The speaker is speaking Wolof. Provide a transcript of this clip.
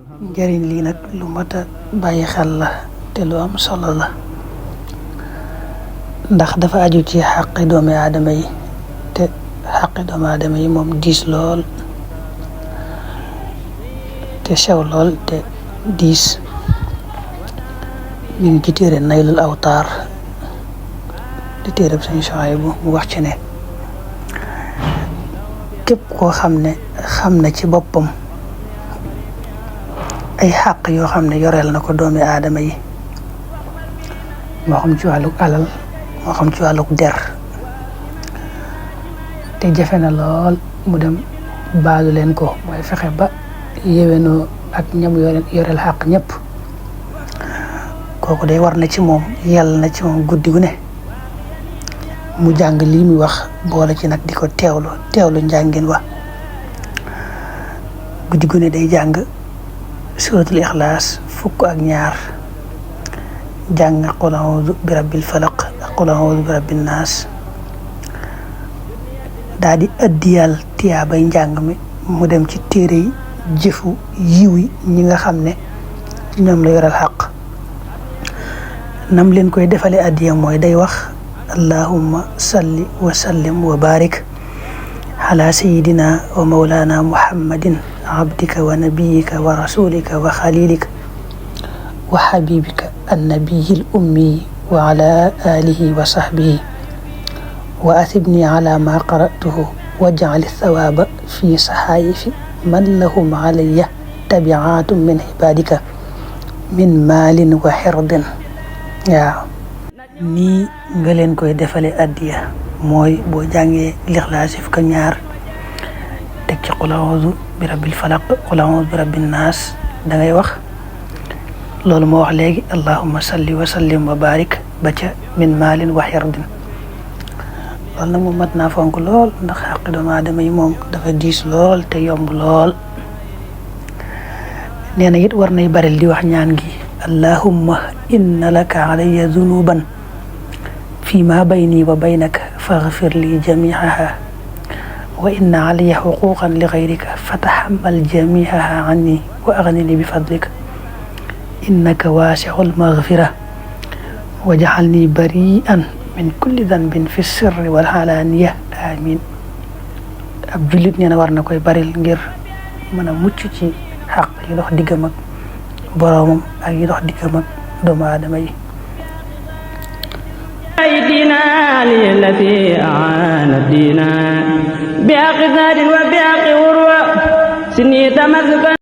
njëriñ lii nag lu mat a bàyyi xel la te lu am solo la ndax dafa aju ci xaqi doomi aadama yi te xaqi doomi aadama yi moom diis lool te sew lool te diis mi ngi ci téere Naylul Awtaar di téereb Sëñ Suhaybu mu wax ci ne képp koo xam ne xam na ci boppam ay xàq yoo xam ne yoreel na ko doomi aadama yi moo xam ci wàlluk alal moo xam ci wàlluk der te jafe na lool mu dem baalu leen ko mooy fexe ba yéwénoo ak ñam yoreel xàq ñëpp kooku day war na ci moom yàlla na ci moom guddi gu ne mu jàng lii muy wax boole ci nag di ko teewlu njàngin wa guddi gu ne day jàng suratul ixlaas fukk ak ñaar jàng qul a'uudu bi rabbil falaq ak qul a'uudu bi rabbin naas daa di addiyal tiyaabay njàng mi mu dem ci téere yi jëfu yiw yi ñi nga xam ne ñoom la yoral xaq nam leen koy defale addiya mooy day wax allahumma salli wa sallim wa barik ala sayidina wa maulana muhammadin abdika wa nabiyika wa rasulika wa khalilika wa habibika annabiyil ummi wa ala alihi wa sahbihi wa athibni ala ma qara'tuhu waj'al thawaba fi sahaifi man lahum alayya tabi'atun min ibadika min maalin wa xirdin waaw nii nga leen koy defale addiya mooy boo jàngee lixlaas fukk ak ñaar teg ci qul a'uudu bi rabbil falaq qul a'uudu bi rabbin naas da ngay wax loolu moo wax léegi allahumma salli wa sallim wa barik ba ca min maalin wa xirdin loolu nag moom mat naa fonk lool ndax xaqi doomu aadama yi moom dafa diis lool te yomb lool nee na it war nay baril di wax ñaan gi allahumma inna laka alayya zunuban fi ma bayni wa baynaka faghfir li jami'aha wa inna alayya huquqan li ghayrika fatahammal jami'aha anni wa aghnini bi fadlika innaka wasi'ul maghfira waj'alni bari'an min kulli dhanbin fi sirri wal alaniya amin ab jullit nee na war na koy baril ngir mën a mucc ci xaq yi dox diggam ak boroomam ak yi dox diggam ak doomu aadama yi أيدينا للتي أعانت دينا بحق ذات وبحق عروة سني تمسكا